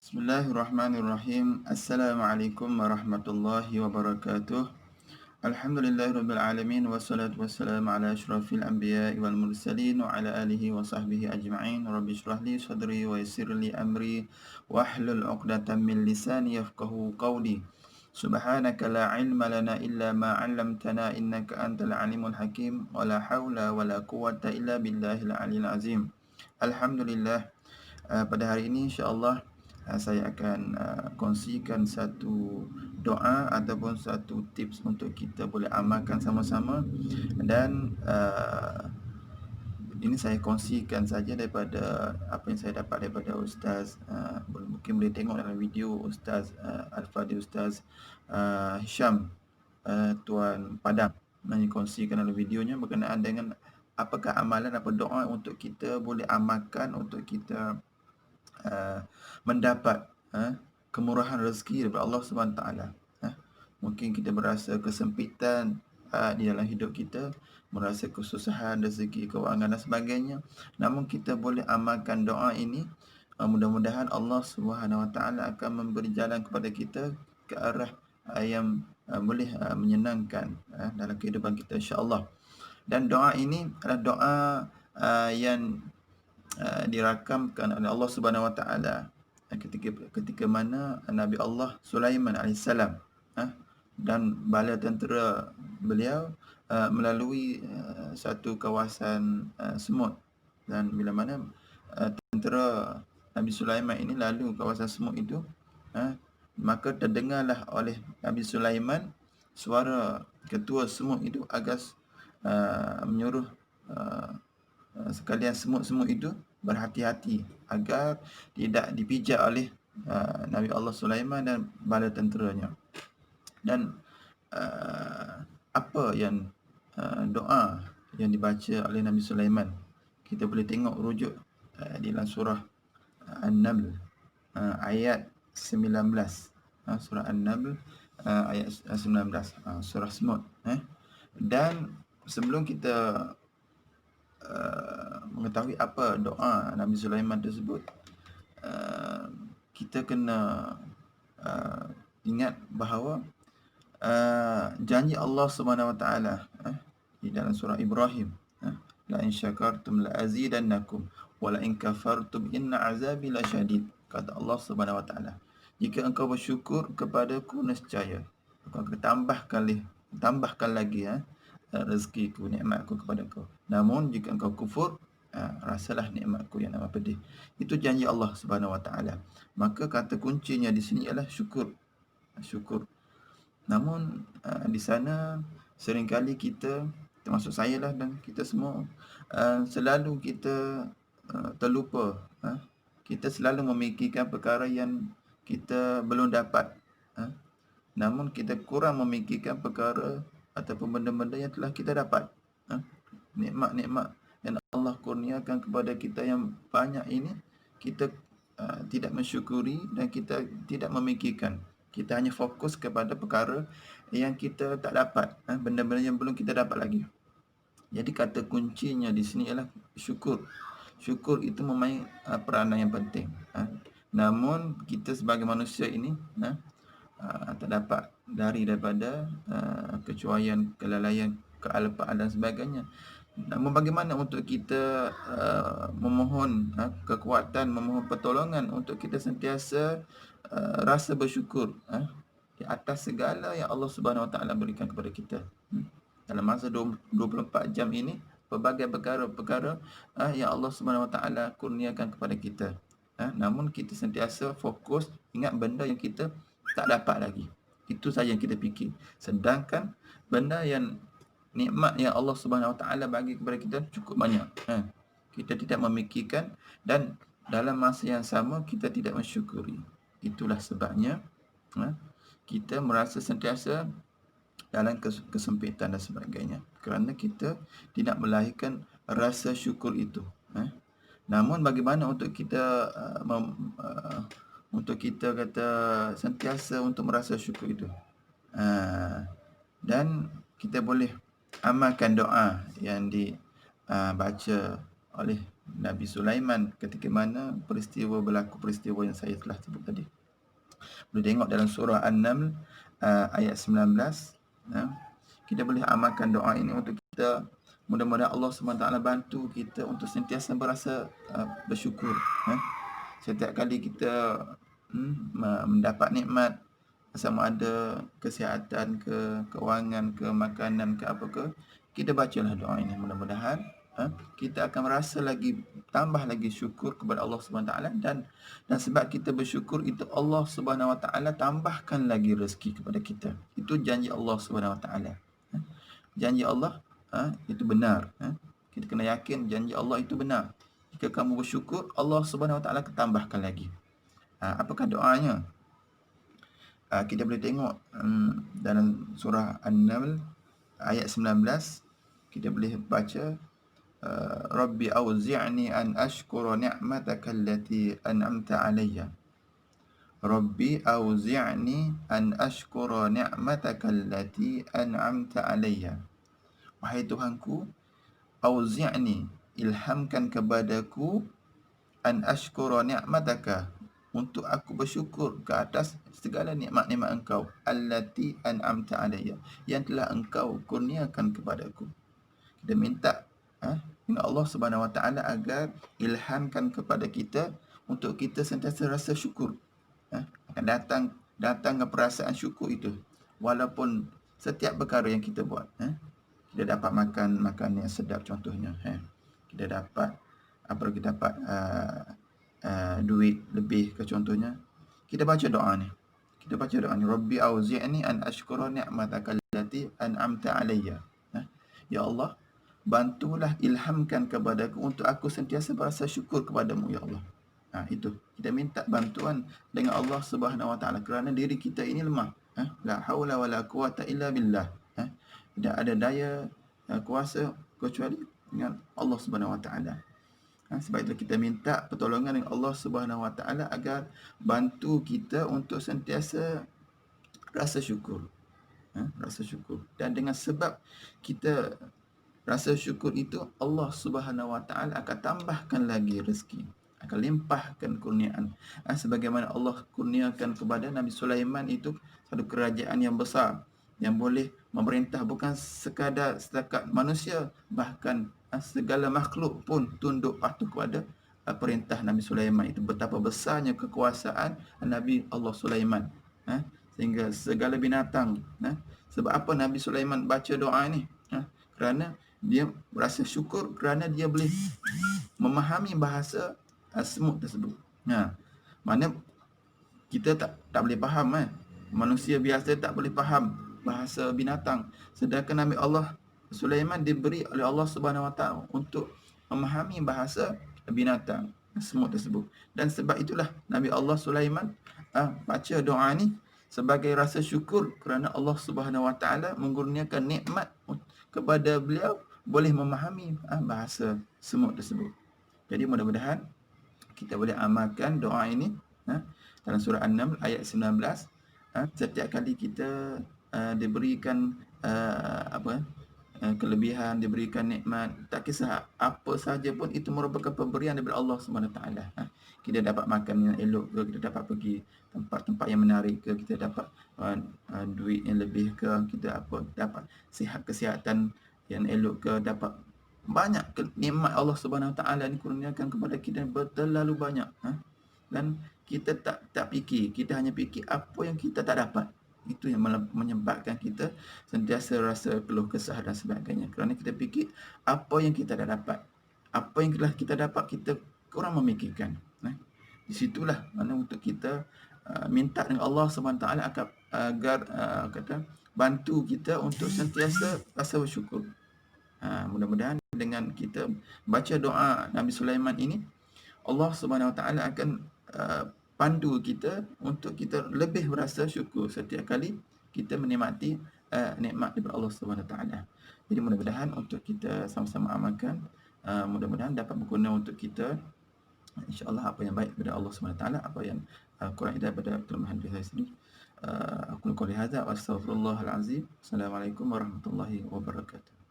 Bismillahirrahmanirrahim. Assalamualaikum warahmatullahi wabarakatuh. Alhamdulillahirabbil alamin wassalatu wassalamu ala asyrafil anbiya'i wal mursalin wa ala alihi wa sahbihi ajma'in. Rabbi shrah li sadri wa yassir li amri wahlul 'uqdatam min lisani yafqahu qawli. Subhanaka la ilma lana illa ma 'allamtana innaka antal alimul hakim wa la haula wa la quwwata illa billahil aliyil azim. Alhamdulillah, pada hari ini insya-Allah saya akan kongsikan satu doa ataupun satu tips untuk kita boleh amalkan sama-sama. Dan ini saya kongsikan saja daripada apa yang saya dapat daripada Ustaz, mungkin boleh tengok dalam video Ustaz Al-Fadhil Ustaz Hisham Tuan Padang kongsikan dalam videonya berkenaan dengan apakah amalan, apa doa untuk kita boleh amalkan untuk kita mendapat kemurahan rezeki daripada Allah Subhanahu Taala. Mungkin kita berasa kesempitan di dalam hidup kita, merasa kesusahan rezeki, kewangan dan sebagainya. Namun kita boleh amalkan doa ini. Mudah-mudahan Allah Subhanahu Wa Taala akan memberi jalan kepada kita ke arah yang boleh menyenangkan dalam kehidupan kita, insya-Allah. Dan doa ini adalah doa yang dirakamkan oleh Allah Subhanahu Wa Taala ketika mana Nabi Allah Sulaiman alaihissalam dan bala tentera beliau melalui satu kawasan semut. Dan bila mana tentera Nabi Sulaiman ini lalu kawasan semut itu, maka terdengarlah oleh Nabi Sulaiman suara ketua semut itu agar menyuruh sekalian semut-semut itu berhati-hati agar tidak dipijak oleh Nabi Allah Sulaiman dan bala tenteranya. Dan apa yang doa yang dibaca oleh Nabi Sulaiman, kita boleh tengok rujuk di dalam surah An-Naml ayat 19. Surah An-Naml ayat 19, surah semut. Dan sebelum kita mengetahui apa doa Nabi Sulaiman tersebut, kita kena ingat bahawa janji Allah Subhanahu Wa Taala di dalam surah Ibrahim, la in syakartum la azidannakum wa la in kafartum inna azabi lasyadid. Kata Allah Subhanahu Wa Taala, jika engkau bersyukur kepadaku, nescaya aku akan tambahkan lagi rezekiku, nikmatku kepada kau. Namun jika engkau kufur, rasalah nikmatku yang amat pedih. Itu janji Allah Subhanahu Wa Taala. Maka kata kuncinya di sini ialah syukur. Namun di sana seringkali kita, termasuk saya lah dan kita semua, selalu kita terlupa. Kita selalu memikirkan perkara yang kita belum dapat. Namun kita kurang memikirkan perkara ataupun benda-benda yang telah kita dapat. Nikmat-nikmat yang Allah kurniakan kepada kita yang banyak ini, kita tidak mensyukuri dan kita tidak memikirkan. Kita hanya fokus kepada perkara yang kita tak dapat, benda-benda yang belum kita dapat lagi. Jadi kata kuncinya di sini ialah syukur. Syukur itu memainkan peranan yang penting. Namun kita sebagai manusia ini terdapat daripada kecuaian, kelalaian, kealpaan dan sebagainya. Namun bagaimana untuk kita memohon kekuatan, memohon pertolongan untuk kita sentiasa rasa bersyukur di atas segala yang Allah Subhanahu Wa Taala berikan kepada kita. Dalam masa 24 jam ini, pelbagai perkara-perkara yang Allah Subhanahu Wa Taala kurniakan kepada kita. Namun kita sentiasa fokus ingat benda yang kita tak dapat lagi. Itu saja yang kita fikir. Sedangkan benda yang nikmat yang Allah Subhanahu Wa Taala bagi kepada kita cukup banyak. Kita tidak memikirkan dan dalam masa yang sama kita tidak mensyukuri. Itulah sebabnya kita merasa sentiasa dalam kesempitan dan sebagainya, kerana kita tidak melahirkan rasa syukur itu. Namun bagaimana untuk kita kata sentiasa untuk merasa syukur itu? Dan kita boleh amalkan doa yang dibaca oleh Nabi Sulaiman ketika mana peristiwa yang saya telah sebut tadi. Boleh tengok dalam surah An-Naml ayat 19. Kita boleh amalkan doa ini untuk kita. Mudah-mudahan Allah SWT bantu kita untuk sentiasa berasa bersyukur. Setiap kali kita mendapat nikmat, sama ada kesihatan ke, kewangan ke, makanan ke, apa ke, kita bacalah doa ini. Mudah-mudahan kita akan merasa lagi, tambah lagi syukur kepada Allah SWT, dan sebab kita bersyukur itu, Allah SWT tambahkan lagi rezeki kepada kita. Itu janji Allah SWT. Janji Allah itu benar. Kita kena yakin janji Allah itu benar. Jika kamu bersyukur, Allah SWT akan tambahkan lagi. Apakah doanya? Kita boleh tengok dalam surah An-Naml ayat 19. Kita boleh baca, Rabbi auzi'ni an ashkura ni'mataka allati an'amta alayya. Rabbi auzi'ni an ashkura ni'mataka allati an'amta alayya. Wahai Tuhanku, auzi'ni, ilhamkan kepadaku, an ashkura ni'mataka, untuk aku bersyukur ke atas segala nikmat-nikmat engkau, allati an'amta alayya, yang telah engkau kurniakan kepadaku. Kita minta dengan Allah Subhanahu Wa Taala agar ilhamkan kepada kita untuk kita sentiasa rasa syukur. Akan datang perasaan syukur itu walaupun setiap perkara yang kita buat. Kita dapat makan yang sedap contohnya. Kita dapat duit lebih ke contohnya. Kita baca doa ni. Rabbi auzi'ni an ashkura ni'mataka allati an'amta alayya. Ya Allah, bantulah, ilhamkan kepadaku untuk aku sentiasa berasa syukur kepadamu, ya Allah. Itu kita minta bantuan dengan Allah Subhanahu Wa Taala kerana diri kita ini lemah. La haula wala quwata illa billah. Tidak ada daya kuasa kecuali dengan Allah Subhanahu Wa Taala. Sebab itu kita minta pertolongan dengan Allah Subhanahu Wa Taala agar bantu kita untuk sentiasa rasa syukur. Rasa syukur. Dan dengan sebab kita rasa syukur itu, Allah Subhanahu Wa Taala akan tambahkan lagi rezeki, akan limpahkan kurniaan. Sebagaimana Allah kurniakan kepada Nabi Sulaiman itu satu kerajaan yang besar, yang boleh memerintah bukan sekadar setakat manusia, bahkan segala makhluk pun tunduk patuh kepada perintah Nabi Sulaiman. Itu betapa besarnya kekuasaan Nabi Allah Sulaiman. Sehingga segala binatang. Sebab apa Nabi Sulaiman baca doa ini? Kerana dia berasa syukur kerana dia boleh memahami bahasa semut tersebut. Mana kita tak boleh faham. Manusia biasa tak boleh faham bahasa binatang. Sedangkan Nabi Allah Sulaiman diberi oleh Allah Subhanahu Wa Taala untuk memahami bahasa binatang, semut tersebut. Dan sebab itulah Nabi Allah Sulaiman baca doa ni sebagai rasa syukur kerana Allah Subhanahu Wa Taala mengurniakan nikmat kepada beliau boleh memahami bahasa semut tersebut. Jadi mudah-mudahan kita boleh amalkan doa ini dalam surah An-Naml ayat 19. Setiap kali kita diberikan kelebihan, diberikan nikmat, tak kisah apa sahaja pun, itu merupakan pemberian daripada Allah SWT. Kita dapat makan yang elok ke, kita dapat pergi tempat-tempat yang menarik ke, kita dapat duit yang lebih ke, kita dapat kesihatan yang elok ke, dapat banyak nikmat Allah SWT ni kurniakan kepada kita terlalu banyak. Dan kita tak fikir, kita hanya fikir apa yang kita tak dapat. Itu yang menyebabkan kita sentiasa rasa keluh kesah dan sebagainya. Kerana kita fikir apa yang kita dah dapat. Apa yang telah kita dapat, kita kurang memikirkan. Di situlah mana untuk kita minta dengan Allah SWT agar bantu kita untuk sentiasa rasa bersyukur. Mudah-mudahan dengan kita baca doa Nabi Sulaiman ini, Allah SWT akan pandu kita untuk kita lebih berasa syukur setiap kali kita menikmati nikmat daripada Allah SWT. Jadi mudah-mudahan untuk kita sama-sama amalkan, mudah-mudahan dapat berguna untuk kita. InsyaAllah apa yang baik daripada Allah SWT, apa yang kurang daripada kelemahan diri saya sendiri. Aku qouli hadza wa astaghfirullahal azim. Assalamualaikum warahmatullahi wabarakatuh.